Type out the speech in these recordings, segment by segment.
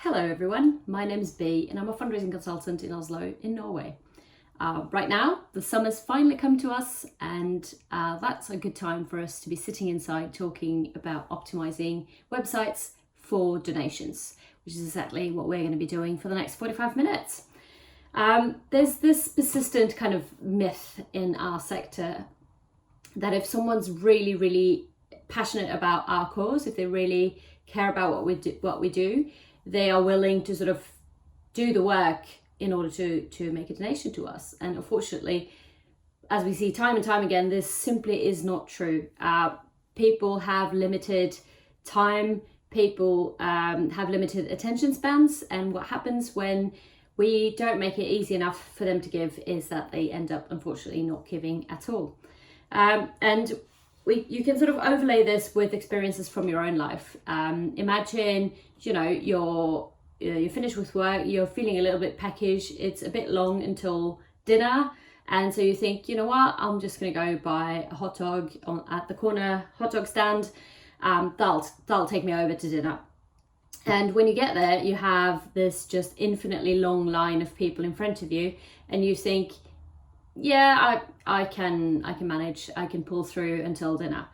Hello everyone, my name is Bea and I'm a fundraising consultant in Oslo in Norway. Right now, the summer's finally come to us and that's a good time for us to be sitting inside talking about optimizing websites for donations, which is exactly what we're going to be doing for the next 45 minutes. There's this persistent kind of myth in our sector that if someone's really passionate about our cause, if they really care about what we do, they are willing to sort of do the work in order to make a donation to us. And unfortunately, as we see time and time again, this simply is not true. People have limited time, people have limited attention spans, and what happens when we don't make it easy enough for them to give is that they end up unfortunately not giving at all. You can sort of overlay this with experiences from your own life. Imagine, you're finished with work, you're feeling a little bit peckish, it's a bit long until dinner, and so you think, you know what, I'm just going to go buy a hot dog at the corner hot dog stand. That'll take me over to dinner. And when you get there, you have this just infinitely long line of people in front of you, and you think, yeah, I can manage, I can pull through until dinner.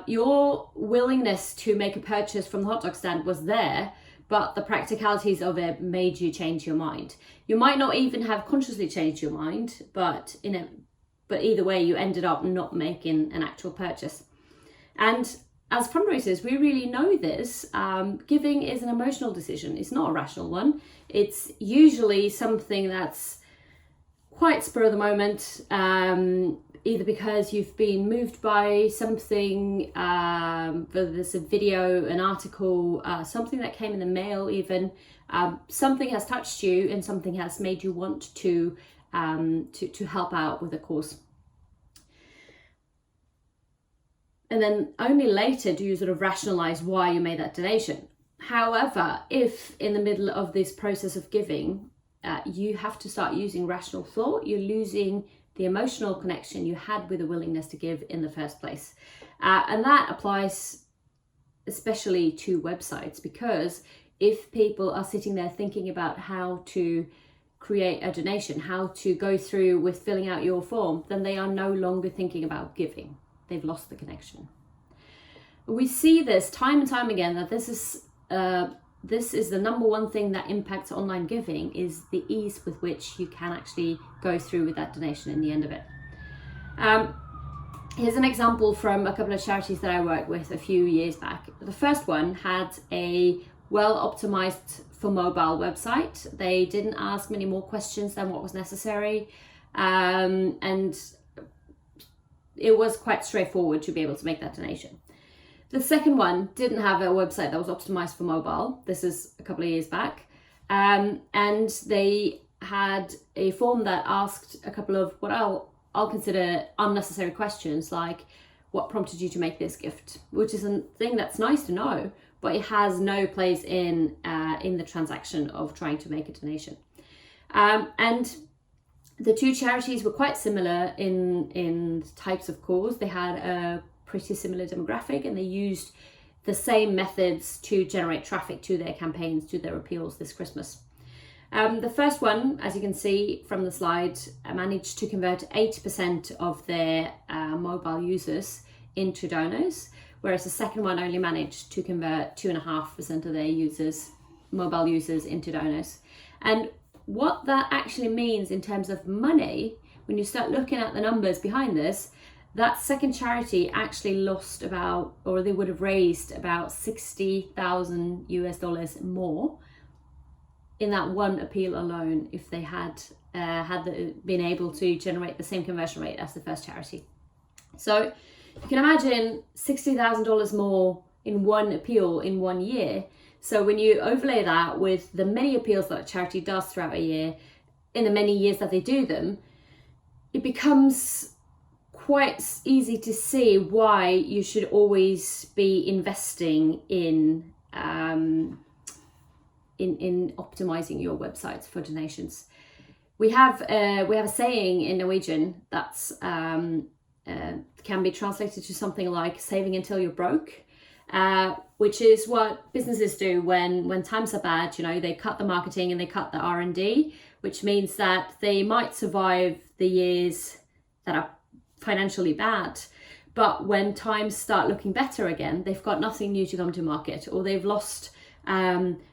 Your willingness to make a purchase from the hot dog stand was there, but the practicalities of it made you change your mind. You might not even have consciously changed your mind, but either way, you ended up not making an actual purchase. And as fundraisers, we really know this. Giving is an emotional decision. It's not a rational one. It's usually something that's quite spur of the moment, either because you've been moved by something, whether it's a video, an article, something that came in the mail even, something has touched you and something has made you want to help out with a cause. And then only later do you sort of rationalize why you made that donation. However, if in the middle of this process of giving, you have to start using rational thought, you're losing the emotional connection you had with the willingness to give in the first place. And that applies especially to websites, because if people are sitting there thinking about how to create a donation, how to go through with filling out your form, then they are no longer thinking about giving. They've lost the connection. We see this time and time again, that this is the number one thing that impacts online giving, is the ease with which you can actually go through with that donation in the end of it. Here's an example from a couple of charities that I worked with a few years back. The first one had a well-optimized for mobile website. They didn't ask many more questions than what was necessary. And it was quite straightforward to be able to make that donation. The second one didn't have a website that was optimized for mobile. This is a couple of years back. And they had a form that asked a couple of what I'll consider unnecessary questions, like what prompted you to make this gift, which is a thing that's nice to know, but it has no place in the transaction of trying to make a donation. And the two charities were quite similar in types of cause. They had a pretty similar demographic, and they used the same methods to generate traffic to their campaigns, to their appeals this Christmas. The first one, as you can see from the slide, managed to convert 8% of their mobile users into donors, whereas the second one only managed to convert 2.5% of their mobile users into donors. And what that actually means in terms of money, when you start looking at the numbers behind this, that second charity actually lost they would have raised about $60,000 more in that one appeal alone if they had been able to generate the same conversion rate as the first charity. So you can imagine $60,000 more in one appeal in 1 year. So when you overlay that with the many appeals that a charity does throughout a year, in the many years that they do them, it becomes quite easy to see why you should always be investing in optimizing your websites for donations. We have a saying in Norwegian that's can be translated to something like saving until you're broke. which is what businesses do when times are bad. You know, they cut the marketing and they cut the R&D, which means that they might survive the years that are financially bad, but when times start looking better again, they've got nothing new to come to market, or they've lost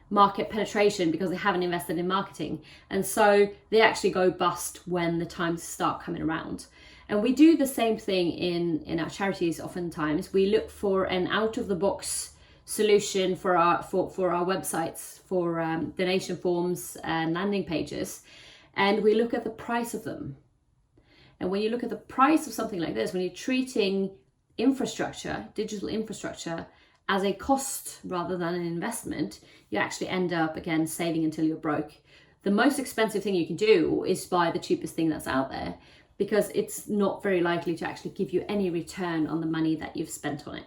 market penetration because they haven't invested in marketing, and so they actually go bust when the times start coming around. And we do the same thing in our charities. Oftentimes we look for an out-of-the-box solution for our websites, for donation forms and landing pages, and we look at the price of them. And when you look at the price of something like this, when you're treating infrastructure, digital infrastructure, as a cost rather than an investment, you actually end up, again, saving until you're broke. The most expensive thing you can do is buy the cheapest thing that's out there, because it's not very likely to actually give you any return on the money that you've spent on it.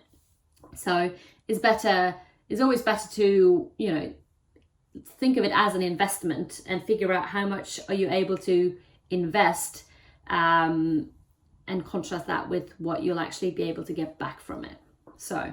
So it's always better to, you know, think of it as an investment and figure out how much are you able to invest, and contrast that with what you'll actually be able to get back from it. So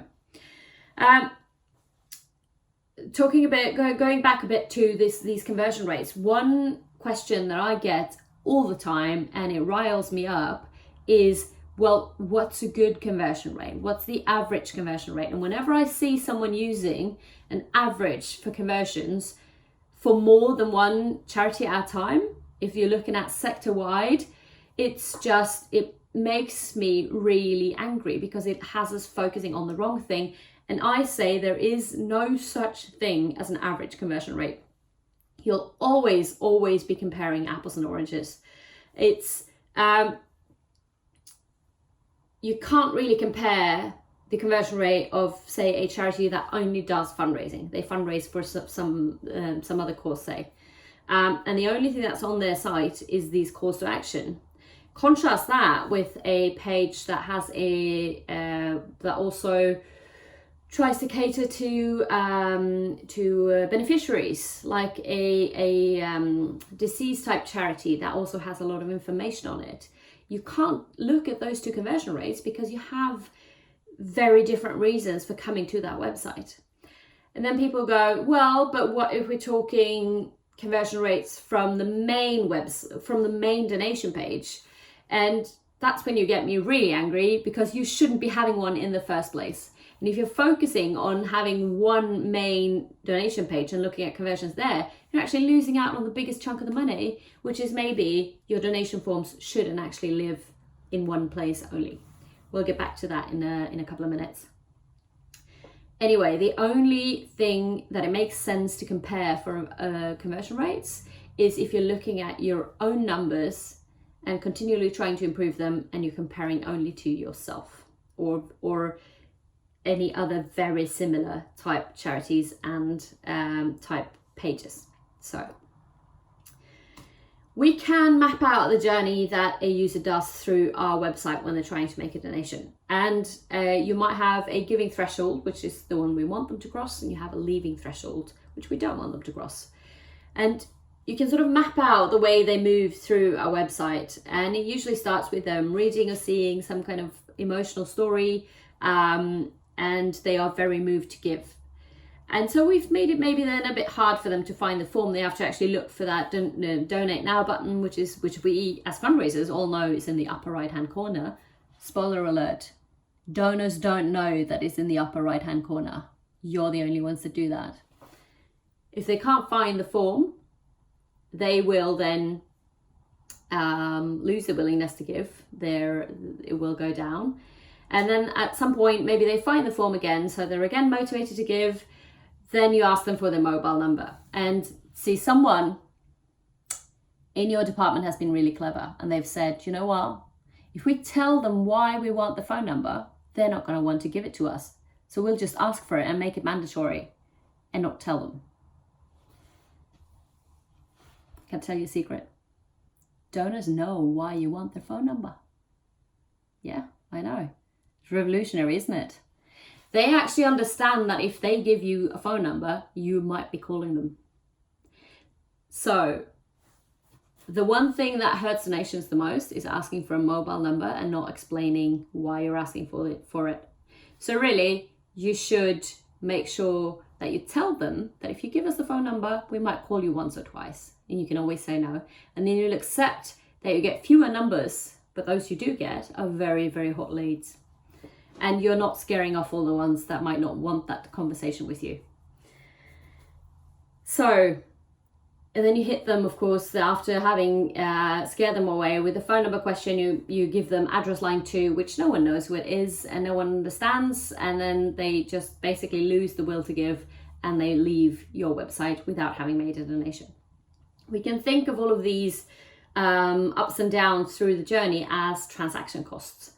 talking about going back a bit to these conversion rates, one question that I get all the time, and it riles me up, is, well, what's a good conversion rate? What's the average conversion rate? And whenever I see someone using an average for conversions for more than one charity at a time, if you're looking at sector wide, it makes me really angry, because it has us focusing on the wrong thing. And I say there is no such thing as an average conversion rate. You'll always be comparing apples and oranges. It's you can't really compare the conversion rate of, say, a charity that only does fundraising. They fundraise for some other cause, say, and the only thing that's on their site is these calls to action. Contrast that with a page that has that also tries to cater to beneficiaries, like a disease type charity that also has a lot of information on it. You can't look at those two conversion rates, because you have very different reasons for coming to that website. And then people go, well, but what if we're talking conversion rates from the main donation page? And that's when you get me really angry, because you shouldn't be having one in the first place. And if you're focusing on having one main donation page and looking at conversions there, you're actually losing out on the biggest chunk of the money, which is maybe your donation forms shouldn't actually live in one place only. We'll get back to that in a couple of minutes. Anyway, the only thing that it makes sense to compare for conversion rates is if you're looking at your own numbers and continually trying to improve them, and you're comparing only to yourself or any other very similar type charities and type pages. So we can map out the journey that a user does through our website when they're trying to make a donation. And you might have a giving threshold, which is the one we want them to cross, and you have a leaving threshold, which we don't want them to cross. And you can sort of map out the way they move through our website. And it usually starts with them reading or seeing some kind of emotional story, and they are very moved to give. And so we've made it maybe then a bit hard for them to find the form. They have to actually look for that donate now button, which we as fundraisers all know is in the upper right hand corner. Spoiler alert, donors don't know that it's in the upper right hand corner. You're the only ones that do that. If they can't find the form, they will then lose the willingness to give. It will go down. And then at some point, maybe they find the form again, so they're again motivated to give. Then you ask them for their mobile number. And see, someone in your department has been really clever, and they've said, you know what? If we tell them why we want the phone number, they're not going to want to give it to us. So we'll just ask for it and make it mandatory and not tell them. Can I tell you a secret? Donors know why you want their phone number. Yeah, I know. It's revolutionary, isn't it? They actually understand that if they give you a phone number, you might be calling them. So the one thing that hurts donations the most is asking for a mobile number and not explaining why you're asking for it. So really, you should make sure that you tell them that if you give us the phone number, we might call you once or twice, and you can always say no. And then you'll accept that you get fewer numbers, but those you do get are very, very hot leads. And you're not scaring off all the ones that might not want that conversation with you. So, and then you hit them, of course, after having scared them away with the phone number question, you give them address line 2, which no one knows who it is and no one understands. And then they just basically lose the will to give and they leave your website without having made a donation. We can think of all of these ups and downs through the journey as transaction costs.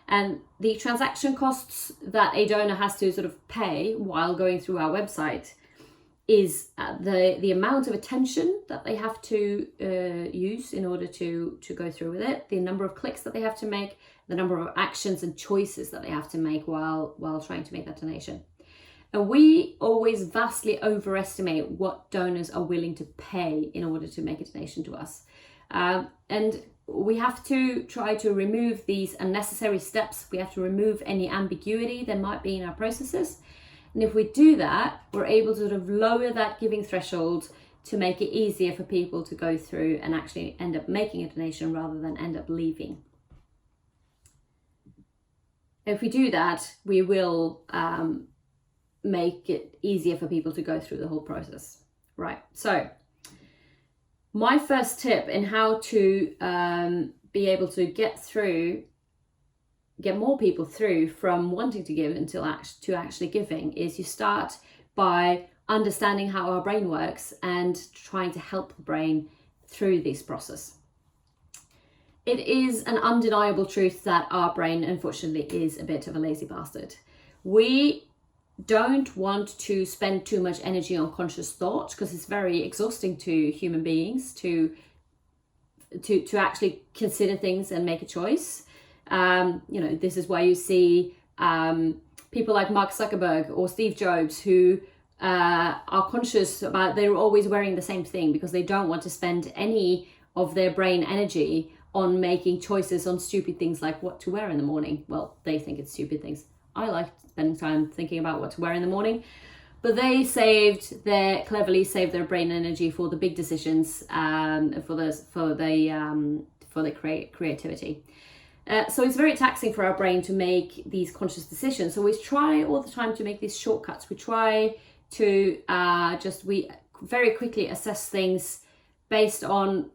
And the transaction costs that a donor has to sort of pay while going through our website is the amount of attention that they have to use in order to go through with it, the number of clicks that they have to make, the number of actions and choices that they have to make while trying to make that donation. And we always vastly overestimate what donors are willing to pay in order to make a donation to us. And we have to try to remove these unnecessary steps. We have to remove any ambiguity that might be in our processes. And if we do that, we're able to sort of lower that giving threshold to make it easier for people to go through and actually end up making a donation rather than end up leaving. If we do that, we will make it easier for people to go through the whole process. Right, so my first tip in how to be able to get more people through from wanting to give until actually giving is you start by understanding how our brain works and trying to help the brain through this process. It is an undeniable truth that our brain, unfortunately, is a bit of a lazy bastard. We don't want to spend too much energy on conscious thought because it's very exhausting to human beings to actually consider things and make a choice. This is why you see people like Mark Zuckerberg or Steve Jobs who are conscious about they're always wearing the same thing because they don't want to spend any of their brain energy on making choices on stupid things like what to wear in the morning. Well, they think it's stupid things. I like spending time thinking about what to wear in the morning, but they cleverly saved their brain energy for the big decisions, for the creativity. So it's very taxing for our brain to make these conscious decisions. So we try all the time to make these shortcuts. We try to we very quickly assess things based on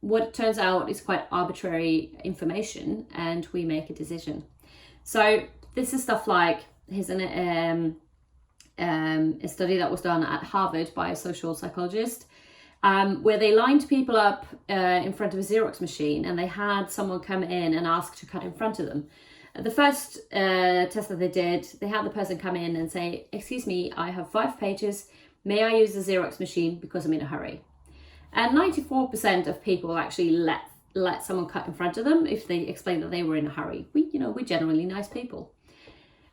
what it turns out is quite arbitrary information, and we make a decision. So this is stuff like, here's a study that was done at Harvard by a social psychologist, where they lined people up in front of a Xerox machine, and they had someone come in and ask to cut in front of them. The first test that they did, they had the person come in and say, "Excuse me, I have 5 pages. May I use the Xerox machine because I'm in a hurry?" And 94% of people actually let someone cut in front of them if they explained that they were in a hurry. We're generally nice people.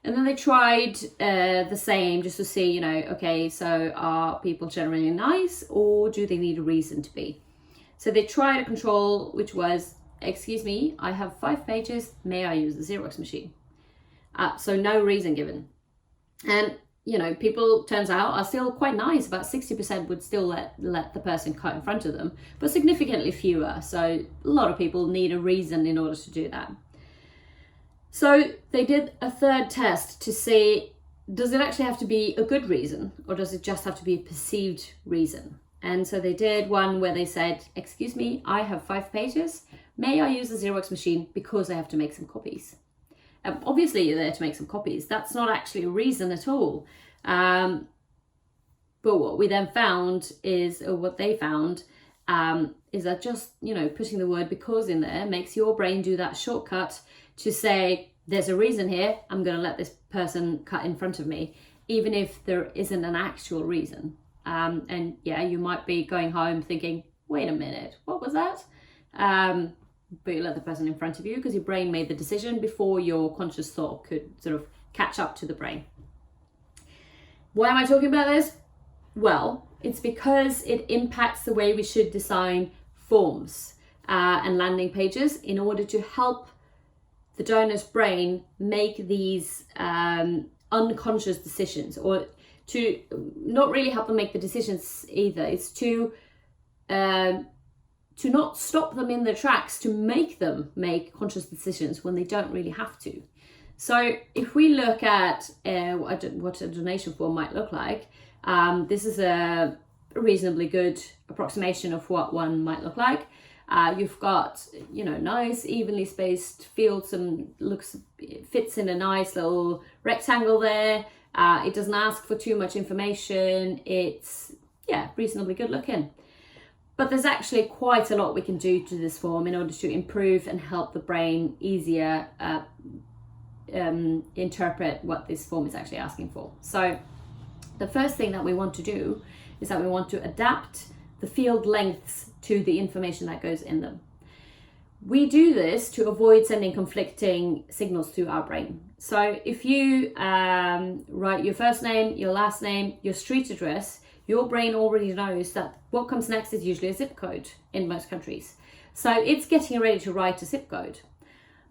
And then they tried the same just to see, okay, so are people generally nice or do they need a reason to be? So they tried a control, which was, "Excuse me, I have 5 pages, may I use the Xerox machine?" So no reason given. And, people, turns out, are still quite nice. About 60% would still let the person cut in front of them, but significantly fewer. So a lot of people need a reason in order to do that. So they did a third test to see, does it actually have to be a good reason or does it just have to be a perceived reason? And so they did one where they said, "Excuse me, I have 5 pages. May I use the Xerox machine because I have to make some copies?" Obviously you're there to make some copies. That's not actually a reason at all. But what we then found is, or what they found, is that just, putting the word "because" in there makes your brain do that shortcut to say, there's a reason here, I'm going to let this person cut in front of me, even if there isn't an actual reason. And yeah, you might be going home thinking, wait a minute, what was that? But you let the person in front of you because your brain made the decision before your conscious thought could sort of catch up to the brain. Why am I talking about this? Well, it's because it impacts the way we should design forms and landing pages in order to help the donor's brain make these unconscious decisions, or to not really help them make the decisions either. It's to not stop them in their tracks, to make them make conscious decisions when they don't really have to. So if we look at what a donation form might look like, this is a reasonably good approximation of what one might look like. You've got, nice evenly spaced fields, and fits in a nice little rectangle there. It doesn't ask for too much information. It's reasonably good looking. But there's actually quite a lot we can do to this form in order to improve and help the brain easier interpret what this form is actually asking for. So the first thing that we want to do is that we want to adapt the field lengths to the information that goes in them. We do this to avoid sending conflicting signals to our brain. So if you write your first name, your last name, your street address, your brain already knows that what comes next is usually a zip code in most countries. So it's getting ready to write a zip code.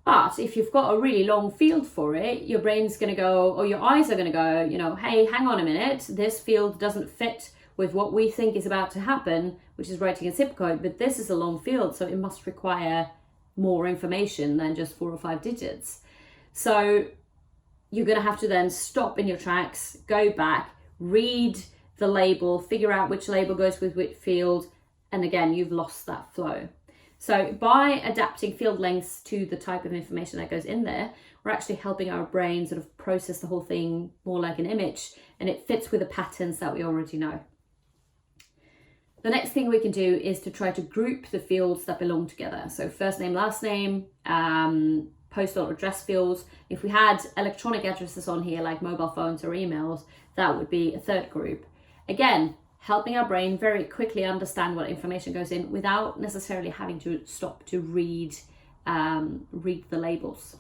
But if you've got a really long field for it, your brain's going to go, or your eyes are going to go, hey, hang on a minute, this field doesn't fit with what we think is about to happen, which is writing a zip code, but this is a long field, so it must require more information than just 4 or 5 digits. So you're going to have to then stop in your tracks, go back, read the label, figure out which label goes with which field, and again, you've lost that flow. So by adapting field lengths to the type of information that goes in there, we're actually helping our brain sort of process the whole thing more like an image, and it fits with the patterns that we already know. The next thing we can do is to try to group the fields that belong together. So first name, last name, postal address fields. If we had electronic addresses on here, like mobile phones or emails, that would be a third group. Again, helping our brain very quickly understand what information goes in without necessarily having to stop to read the labels.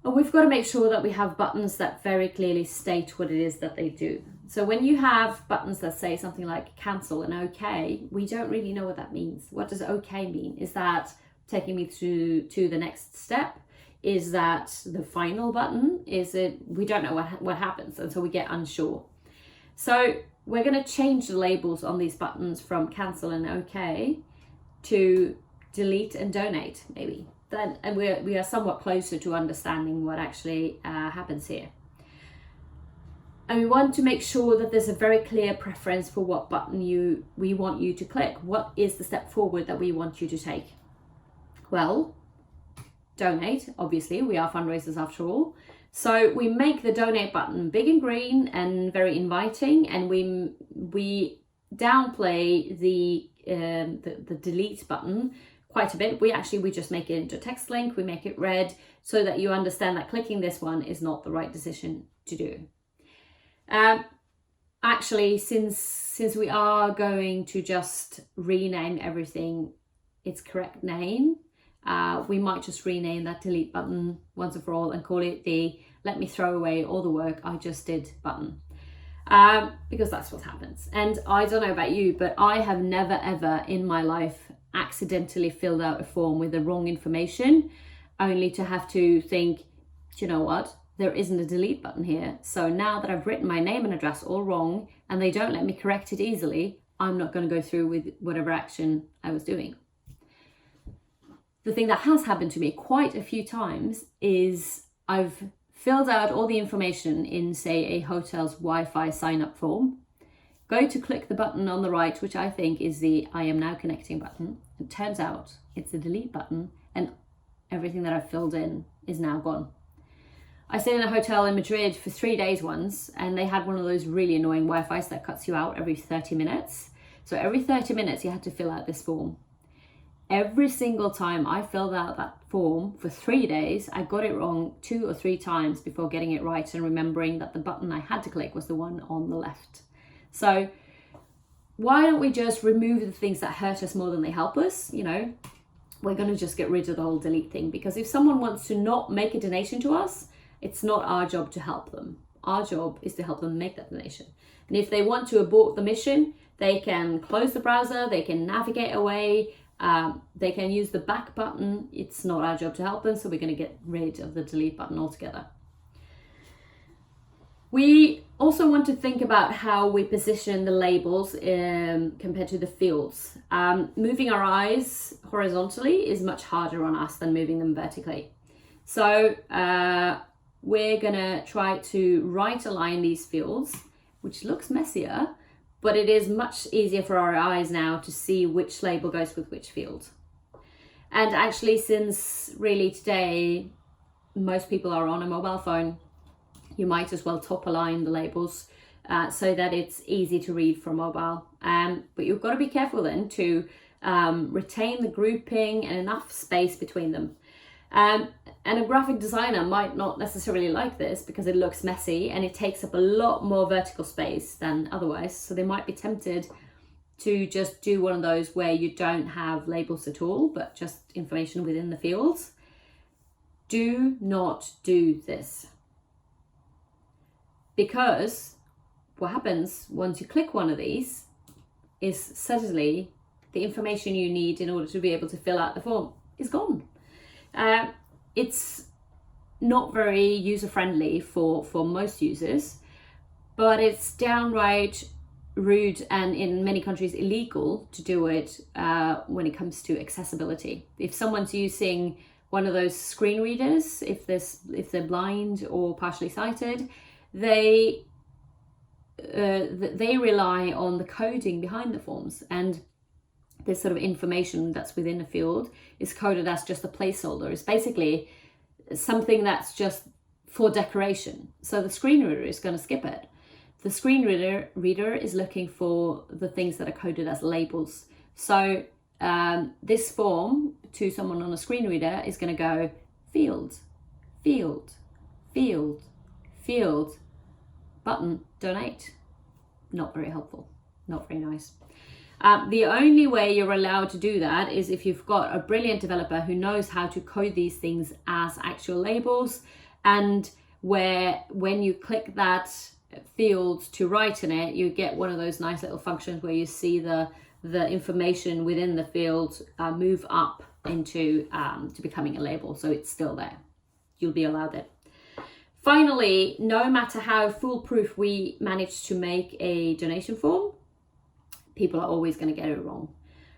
And we've got to make sure that we have buttons that very clearly state what it is that they do. So when you have buttons that say something like cancel and okay, we don't really know what that means. What does okay mean? Is that taking me to the next step? Is that the final button? Is it, we don't know what happens, and so we get unsure. So we're going to change the labels on these buttons from cancel and okay to delete and donate, maybe. Then, and we are somewhat closer to understanding what actually happens here. And we want to make sure that there's a very clear preference for what button we want you to click. What is the step forward that we want you to take? Well, donate, obviously, we are fundraisers after all. So we make the donate button big and green and very inviting, and we downplay the delete button quite a bit. We just make it into a text link, we make it red so that you understand that clicking this one is not the right decision to do. Actually, since we are going to just rename everything its correct name, we might just rename that delete button once and for all and call it the let me throw away all the work I just did button. Because that's what happens. And I don't know about you, but I have never ever in my life accidentally filled out a form with the wrong information, only to have to think, do you know what? There isn't a delete button here. So now that I've written my name and address all wrong and they don't let me correct it easily, I'm not going to go through with whatever action I was doing. The thing that has happened to me quite a few times is I've filled out all the information in, say, a hotel's Wi-Fi sign-up form, go to click the button on the right, which I think is the I am now connecting button. It turns out it's the delete button, and everything that I've filled in is now gone. I stayed in a hotel in Madrid for 3 days once, and they had one of those really annoying Wi-Fis that cuts you out every 30 minutes. So every 30 minutes you had to fill out this form. Every single time I filled out that form for 3 days, I got it wrong 2 or 3 times before getting it right and remembering that the button I had to click was the one on the left. So why don't we just remove the things that hurt us more than they help us? You know, we're going to just get rid of the whole delete thing, because if someone wants to not make a donation to us, it's not our job to help them. Our job is to help them make that donation. And if they want to abort the mission, they can close the browser, they can navigate away, they can use the back button. It's not our job to help them, so we're going to get rid of the delete button altogether. We also want to think about how we position the labels compared to the fields. Moving our eyes horizontally is much harder on us than moving them vertically. So we're gonna try to right align these fields, which looks messier, but it is much easier for our eyes now to see which label goes with which field. And actually, since really today, most people are on a mobile phone, you might as well top align the labels so that it's easy to read from mobile. But you've got to be careful then to retain the grouping and enough space between them. And a graphic designer might not necessarily like this because it looks messy and it takes up a lot more vertical space than otherwise. So they might be tempted to just do one of those where you don't have labels at all, but just information within the fields. Do not do this. Because what happens once you click one of these is suddenly the information you need in order to be able to fill out the form is gone. It's not very user-friendly for most users, but it's downright rude and in many countries illegal to do it when it comes to accessibility. If someone's using one of those screen readers, if they're blind or partially sighted, they rely on the coding behind the forms, and this sort of information that's within a field is coded as just a placeholder. It's basically something that's just for decoration. So the screen reader is going to skip it. The screen reader is looking for the things that are coded as labels. So this form to someone on a screen reader is going to go field, field, field, field, button, donate. Not very helpful, not very nice. The only way you're allowed to do that is if you've got a brilliant developer who knows how to code these things as actual labels, and where when you click that field to write in it, you get one of those nice little functions where you see the information within the field move up into to becoming a label, so it's still there. You'll be allowed it. Finally, no matter how foolproof we manage to make a donation form, people are always going to get it wrong.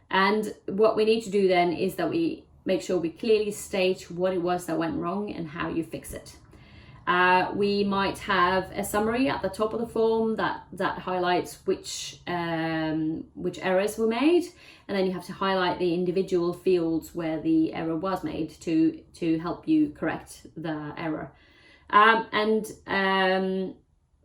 And what we need to do then is that we make sure we clearly state what it was that went wrong and how you fix it. We might have a summary at the top of the form that highlights which errors were made, and then you have to highlight the individual fields where the error was made to help you correct the error.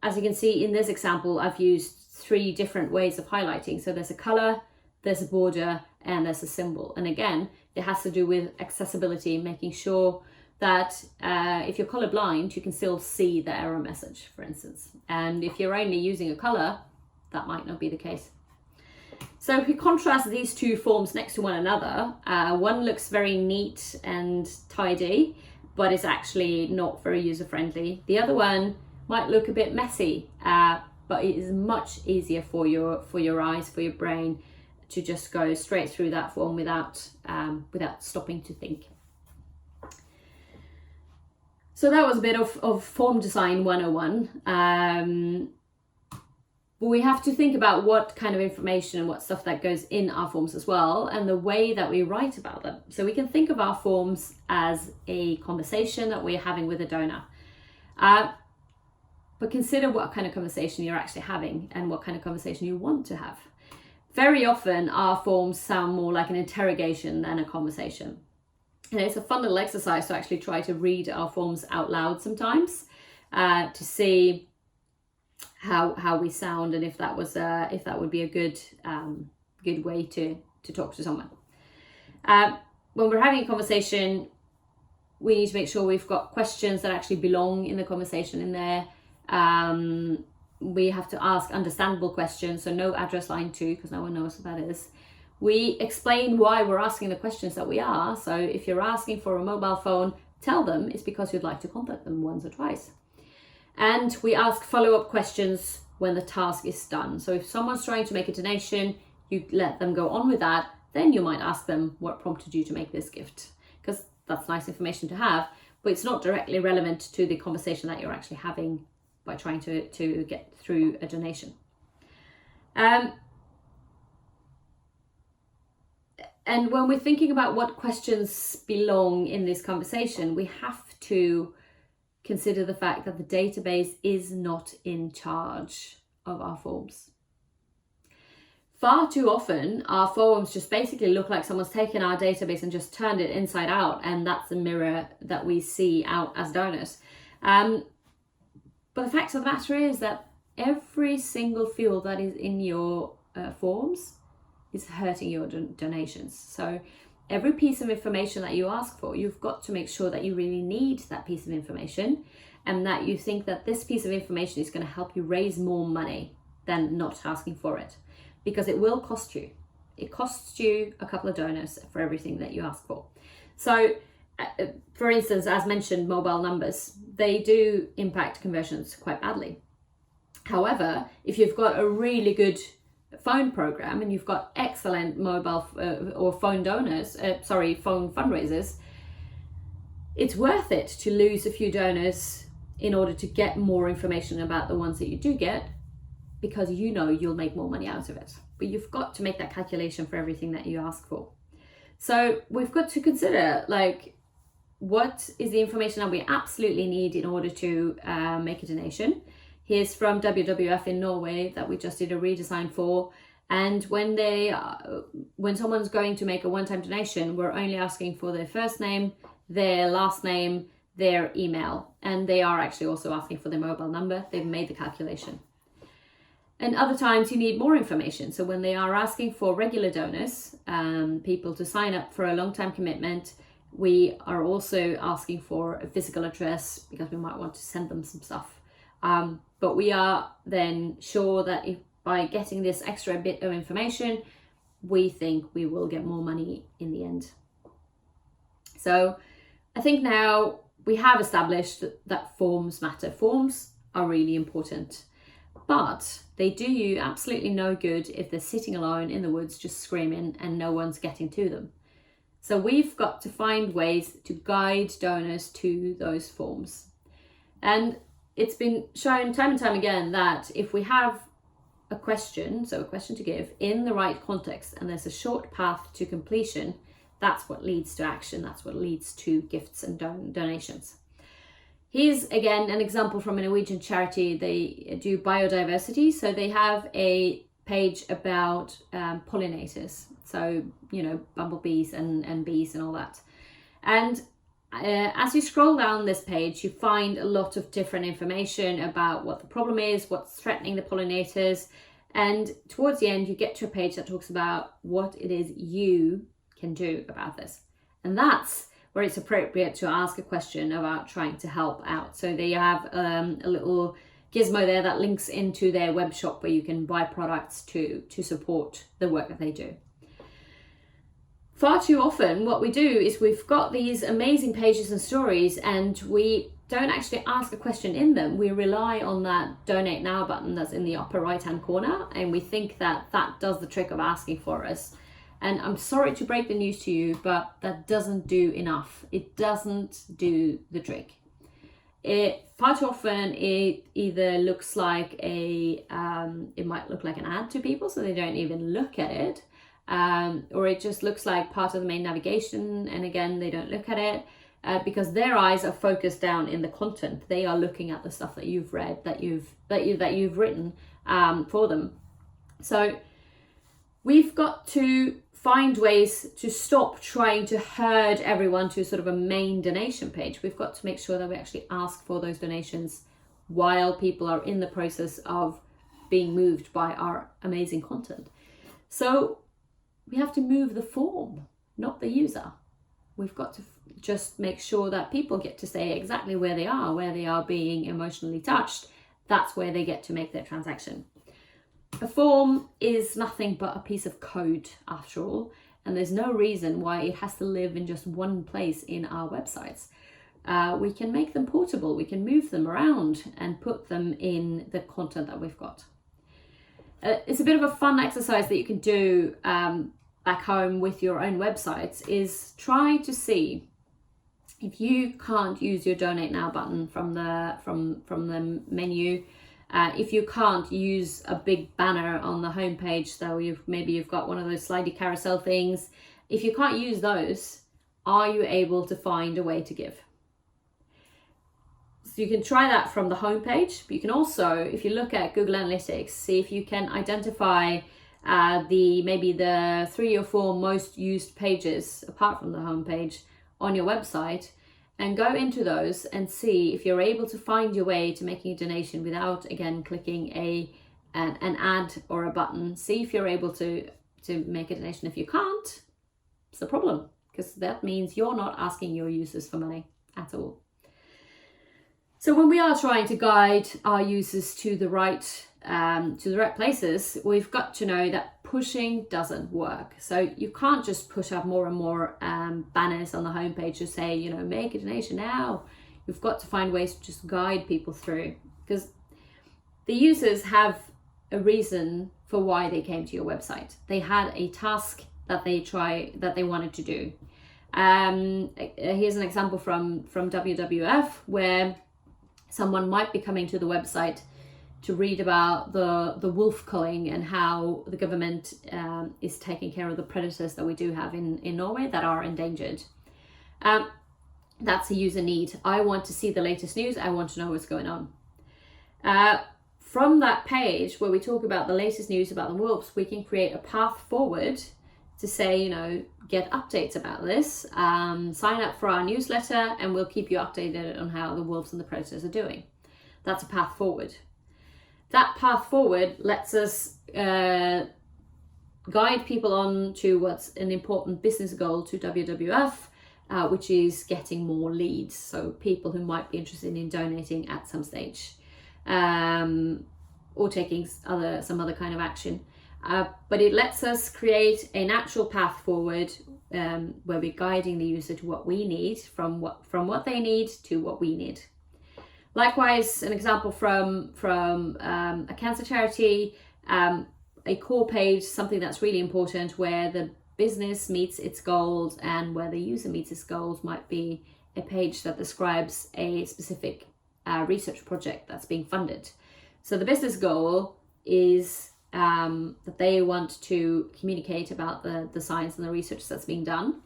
As you can see in this example, I've used 3 different ways of highlighting. So there's a color, there's a border, and there's a symbol. And again, it has to do with accessibility, making sure that if you're colorblind, you can still see the error message, for instance. And if you're only using a color, that might not be the case. So if we contrast these 2 forms next to one another, one looks very neat and tidy, but it's actually not very user-friendly. The other one might look a bit messy, but it is much easier for your eyes, for your brain, to just go straight through that form without stopping to think. So that was a bit of form design 101. But we have to think about what kind of information and what stuff that goes in our forms as well, and the way that we write about them. So we can think of our forms as a conversation that we're having with a donor. But consider what kind of conversation you're actually having and what kind of conversation you want to have. Very often our forms sound more like an interrogation than a conversation. And it's a fun little exercise to actually try to read our forms out loud sometimes to see how we sound, and if that would be a good way to talk to someone. When we're having a conversation, we need to make sure we've got questions that actually belong in the conversation in there. We have to ask understandable questions, so no address line 2, because no one knows what that is. We explain why we're asking the questions that we are. So if you're asking for a mobile phone, tell them it's because you'd like to contact them once or twice. And we ask follow-up questions when the task is done. So if someone's trying to make a donation, you let them go on with that, then you might ask them what prompted you to make this gift, because that's nice information to have, but it's not directly relevant to the conversation that you're actually having by trying to get through a donation. And when we're thinking about what questions belong in this conversation, we have to consider the fact that the database is not in charge of our forms. Far too often, our forms just basically look like someone's taken our database and just turned it inside out, and that's the mirror that we see out as donors. But the fact of the matter is that every single field that is in your forms is hurting your donations. So every piece of information that you ask for, you've got to make sure that you really need that piece of information, and that you think that this piece of information is going to help you raise more money than not asking for it. Because it will cost you. It costs you a couple of donors for everything that you ask for. So, for instance, as mentioned, mobile numbers, they do impact conversions quite badly. However, if you've got a really good phone program and you've got excellent mobile or phone donors, phone fundraisers, it's worth it to lose a few donors in order to get more information about the ones that you do get, because you know you'll make more money out of it. But you've got to make that calculation for everything that you ask for. So we've got to consider, like, what is the information that we absolutely need in order to make a donation. Here's from WWF in Norway that we just did a redesign for. And when someone's going to make a one-time donation, we're only asking for their first name, their last name, their email. And they are actually also asking for their mobile number. They've made the calculation. And other times you need more information. So when they are asking for regular donors, people to sign up for a long-time commitment, we are also asking for a physical address because we might want to send them some stuff. But we are then sure that if by getting this extra bit of information, we think we will get more money in the end. So I think now we have established that forms matter. Forms are really important. But they do you absolutely no good if they're sitting alone in the woods just screaming and no one's getting to them. So we've got to find ways to guide donors to those forms. And it's been shown time and time again that if we have a question to give in the right context, and there's a short path to completion, that's what leads to action. That's what leads to gifts and donations. Here's again an example from a Norwegian charity. They do biodiversity, so they have a page about pollinators, so bumblebees and bees and all that. And as you scroll down this page, you find a lot of different information about what the problem is, what's threatening the pollinators, and towards the end you get to a page that talks about what it is you can do about this. And that's where it's appropriate to ask a question about trying to help out. So they have a little gizmo there that links into their web shop where you can buy products to support the work that they do. Far too often what we do is we've got these amazing pages and stories and we don't actually ask a question in them. We rely on that donate now button that's in the upper right hand corner, and we think that that does the trick of asking for us. And I'm sorry to break the news to you, but that doesn't do enough. It doesn't do the trick. Far too often it either looks like it might look like an ad to people, so they don't even look at it, or it just looks like part of the main navigation, and again they don't look at it because their eyes are focused down in the content. They are looking at the stuff that you've read, that you've written for them. So we've got to find ways to stop trying to herd everyone to sort of a main donation page. We've got to make sure that we actually ask for those donations while people are in the process of being moved by our amazing content. So we have to move the form, not the user. We've got to just make sure that people get to say exactly where they are being emotionally touched. That's where they get to make their transaction. A form is nothing but a piece of code after all, and there's no reason why it has to live in just one place in our websites. We can make them portable, we can move them around and put them in the content that we've got. It's a bit of a fun exercise that you can do back home with your own websites, is try to see If you can't use your donate now button from the menu, if you can't use a big banner on the homepage, so maybe you've got one of those slidey carousel things, if you can't use those, are you able to find a way to give? So you can try that from the homepage, but you can also, if you look at Google Analytics, see if you can identify maybe the 3 or 4 most used pages apart from the homepage on your website, and go into those and see if you're able to find your way to making a donation without, again, clicking an ad or a button. See if you're able to make a donation. If you can't, it's a problem, because that means you're not asking your users for money at all. So when we are trying to guide our users to the right places, we've got to know that pushing doesn't work. So you can't just push up more and more banners on the homepage to say, you know, make a donation now. You've got to find ways to just guide people through, because the users have a reason for why they came to your website. They had a task that they wanted to do. Here's an example from WWF, where someone might be coming to the website to read about the wolf culling and how the government is taking care of the predators that we do have in Norway that are endangered. That's a user need. I want to see the latest news. I want to know what's going on. From that page where we talk about the latest news about the wolves, we can create a path forward to say, you know, get updates about this, sign up for our newsletter, and we'll keep you updated on how the wolves and the predators are doing. That's a path forward. That path forward lets us guide people on to what's an important business goal to WWF, which is getting more leads. So people who might be interested in donating at some stage, or taking some other kind of action. But it lets us create a natural path forward where we're guiding the user to what we need, from what they need to what we need. Likewise, an example from a cancer charity, a core page, something that's really important, where the business meets its goals and where the user meets its goals, might be a page that describes a specific research project that's being funded. So the business goal is that they want to communicate about the science and the research that's being done.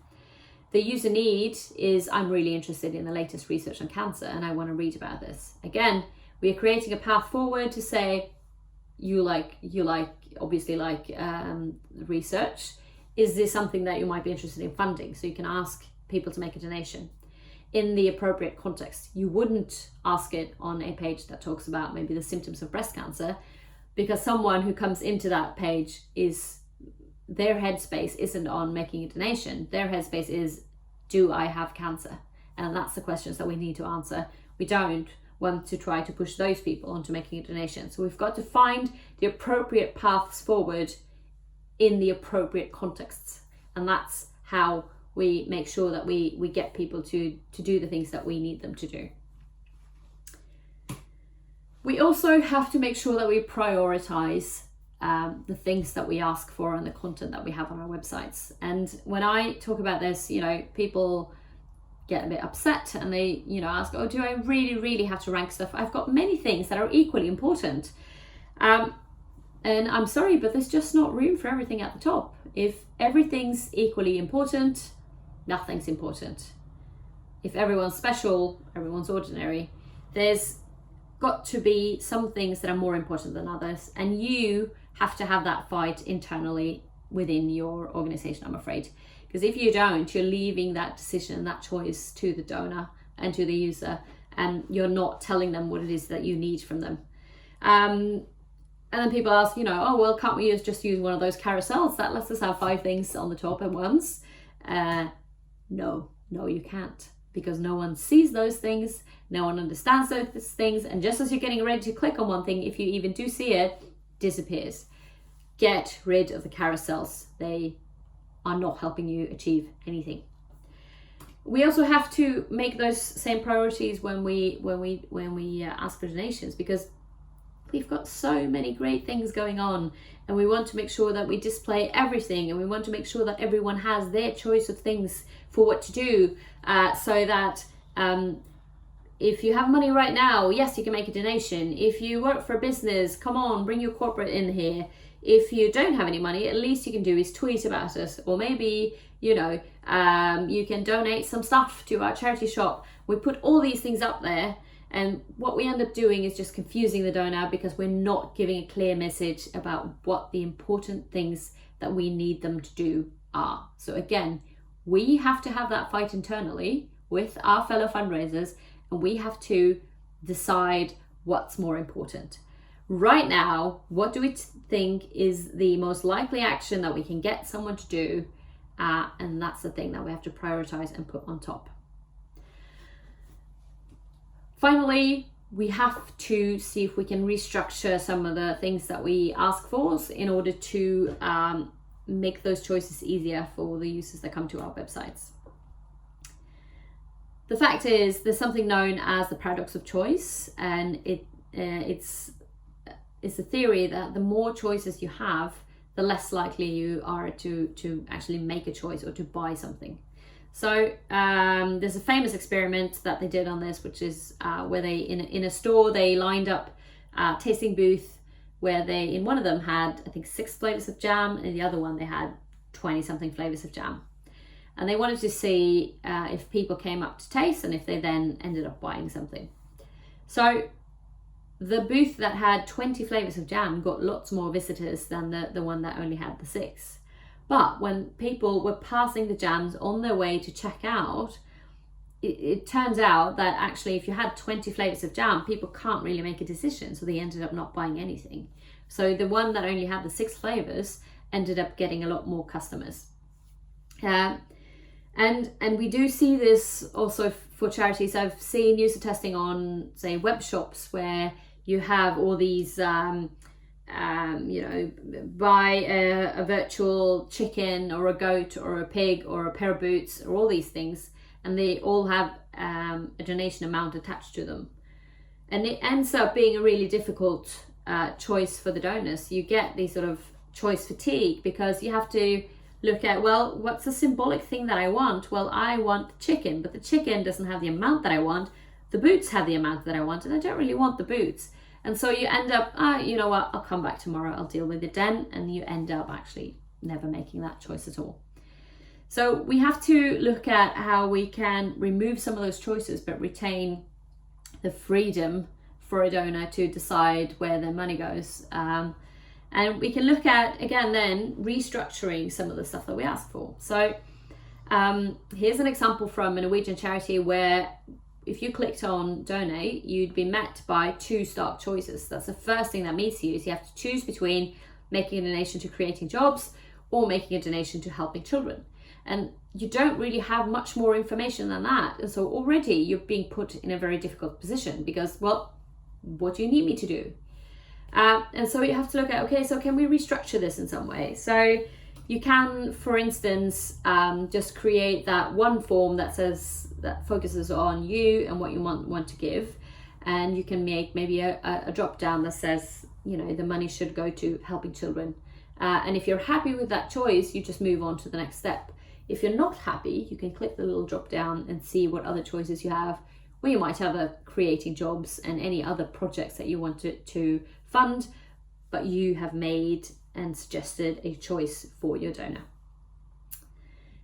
The user need is, I'm really interested in the latest research on cancer and I want to read about this. Again, we are creating a path forward to say, you obviously like research. Is this something that you might be interested in funding? So you can ask people to make a donation in the appropriate context. You wouldn't ask it on a page that talks about maybe the symptoms of breast cancer, because someone who comes into that page their headspace isn't on making a donation. Their headspace is, do I have cancer? And that's the questions that we need to answer. We don't want to try to push those people onto making a donation. So we've got to find the appropriate paths forward in the appropriate contexts. And that's how we make sure that we get people to do the things that we need them to do. We also have to make sure that we prioritize the things that we ask for and the content that we have on our websites. And when I talk about this, people get a bit upset and they, ask, oh, do I really have to rank stuff? I've got many things that are equally important. And I'm sorry, but there's just not room for everything at the top. If everything's equally important, nothing's important. If everyone's special, everyone's ordinary. There's got to be some things that are more important than others, and you have to have that fight internally within your organization, I'm afraid, because if you don't, you're leaving that decision, that choice to the donor and to the user, and you're not telling them what it is that you need from them. And then people ask, oh, well, can't we just use one of those carousels that lets us have 5 things on the top at once? No, you can't, because no one sees those things, no one understands those things, and just as you're getting ready to click on one thing, if you even do see it, disappears. Get rid of the carousels. They are not helping you achieve anything. We also have to make those same priorities when we ask for donations, because we've got so many great things going on, and we want to make sure that we display everything, and we want to make sure that everyone has their choice of things for what to do, so that if you have money right now, yes, you can make a donation. If you work for a business, come on, bring your corporate in here. If you don't have any money, at least you can do is tweet about us, or maybe, you know, you can donate some stuff to our charity shop. We put all these things up there, and what we end up doing is just confusing the donor, because we're not giving a clear message about what the important things that we need them to do are. So again, we have to have that fight internally with our fellow fundraisers, and we have to decide what's more important. Right now, what do we think is the most likely action that we can get someone to do? And that's the thing that we have to prioritize and put on top. Finally, we have to see if we can restructure some of the things that we ask for in order to make those choices easier for the users that come to our websites. The fact is, there's something known as the paradox of choice, and it's a theory that the more choices you have, the less likely you are to actually make a choice or to buy something. So there's a famous experiment that they did on this, which is where they, in a store, they lined up a tasting booth where they, in one of them had, I think, 6 flavors of jam, and in the other one they had 20 something flavors of jam. And they wanted to see if people came up to taste and if they then ended up buying something. So the booth that had 20 flavors of jam got lots more visitors than the one that only had the 6. But when people were passing the jams on their way to check out, it turns out that actually if you had 20 flavors of jam, people can't really make a decision, so they ended up not buying anything. So the one that only had the 6 flavors ended up getting a lot more customers. And we do see this also for charities. I've seen user testing on, say, web shops where you have all these, buy a virtual chicken or a goat or a pig or a pair of boots or all these things, and they all have a donation amount attached to them. And it ends up being a really difficult choice for the donors. You get these sort of choice fatigue because you have to look at, well, what's the symbolic thing that I want? Well, I want chicken, but the chicken doesn't have the amount that I want. The boots have the amount that I want, and I don't really want the boots. And so you end up, you know what, I'll come back tomorrow, I'll deal with it then. And you end up actually never making that choice at all. So we have to look at how we can remove some of those choices, but retain the freedom for a donor to decide where their money goes. And we can look at, again, then restructuring some of the stuff that we ask for. So here's an example from a Norwegian charity where if you clicked on donate, you'd be met by 2 stark choices. That's the first thing that meets you, is you have to choose between making a donation to creating jobs or making a donation to helping children. And you don't really have much more information than that. And so already you're being put in a very difficult position because, well, what do you need me to do? And so you have to look at, okay, so can we restructure this in some way? So you can, for instance, just create that one form that focuses on you and what you want to give. And you can make maybe a drop down that says, you know, the money should go to helping children. And if you're happy with that choice, you just move on to the next step. If you're not happy, you can click the little drop down and see what other choices you have, where you might have a creating jobs and any other projects that you want to fund, but you have made and suggested a choice for your donor.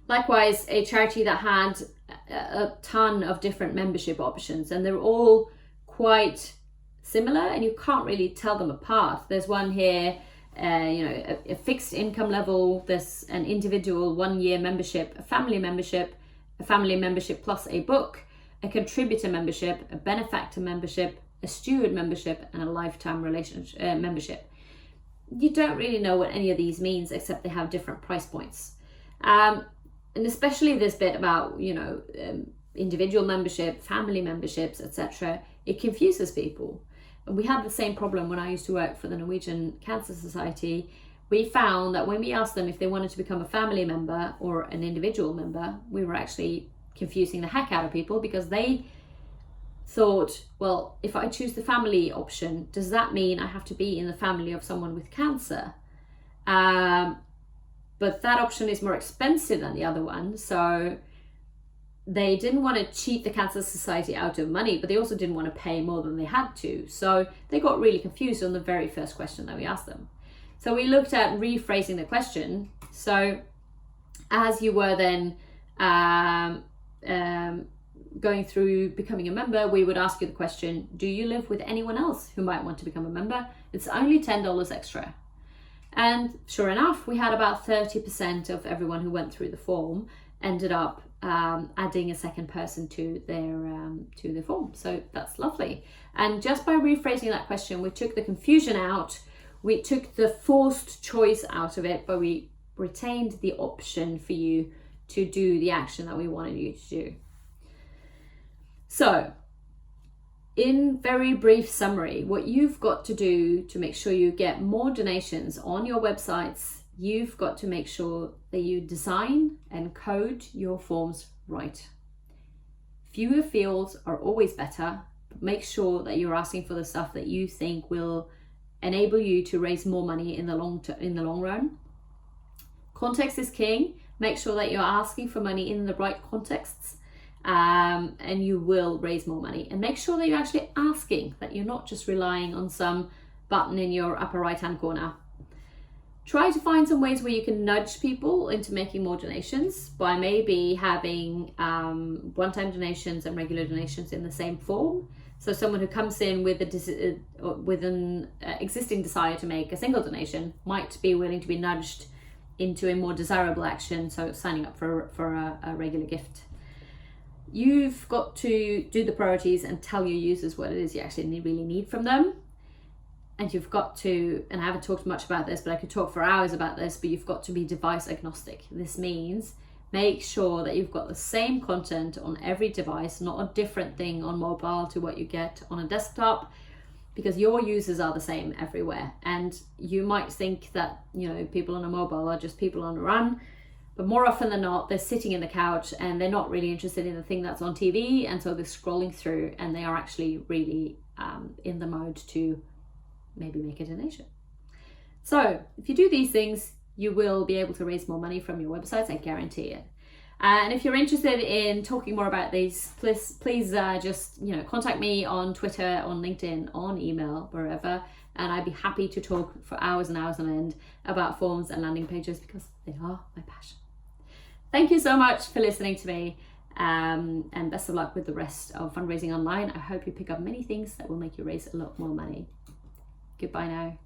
Likewise, a charity that had a ton of different membership options, and they're all quite similar and you can't really tell them apart. There's one here, a fixed income level, there's an individual 1-year membership, a family membership plus a book, a contributor membership, a benefactor membership, a steward membership, and a lifetime relationship membership. You don't really know what any of these means, except they have different price points. And especially this bit about, individual membership, family memberships, etc. It confuses people. And we had the same problem when I used to work for the Norwegian Cancer Society. We found that when we asked them if they wanted to become a family member or an individual member, we were actually confusing the heck out of people because they thought, well, if I choose the family option, does that mean I have to be in the family of someone with cancer? But that option is more expensive than the other one. So they didn't want to cheat the Cancer Society out of money, but they also didn't want to pay more than they had to. So they got really confused on the very first question that we asked them. So we looked at rephrasing the question. So as you were then going through becoming a member, we would ask you the question, do you live with anyone else who might want to become a member? It's only $10 extra. And sure enough, we had about 30% of everyone who went through the form ended up adding a second person to their form. So that's lovely. And just by rephrasing that question, we took the confusion out, we took the forced choice out of it, but we retained the option for you to do the action that we wanted you to do. So, in very brief summary, what you've got to do to make sure you get more donations on your websites, you've got to make sure that you design and code your forms right. Fewer fields are always better, but make sure that you're asking for the stuff that you think will enable you to raise more money in the long run. Context is king. Make sure that you're asking for money in the right contexts. And you will raise more money. And make sure that you're actually asking, that you're not just relying on some button in your upper right hand corner. Try to find some ways where you can nudge people into making more donations by maybe having one-time donations and regular donations in the same form. So someone who comes in with an existing desire to make a single donation might be willing to be nudged into a more desirable action, so signing up for a regular gift. You've got to do the priorities and tell your users what it is you actually really need from them. And you've got to, and I haven't talked much about this, but I could talk for hours about this, but you've got to be device agnostic. This means make sure that you've got the same content on every device, not a different thing on mobile to what you get on a desktop, because your users are the same everywhere. And you might think that, people on a mobile are just people on a run. But more often than not, they're sitting in the couch and they're not really interested in the thing that's on TV. And so they're scrolling through and they are actually really in the mode to maybe make a donation. So if you do these things, you will be able to raise more money from your websites, I guarantee it. And if you're interested in talking more about these, please just contact me on Twitter, on LinkedIn, on email, wherever. And I'd be happy to talk for hours and hours on end about forms and landing pages because they are my passion. Thank you so much for listening to me, and best of luck with the rest of Fundraising Online. I hope you pick up many things that will make you raise a lot more money. Goodbye now.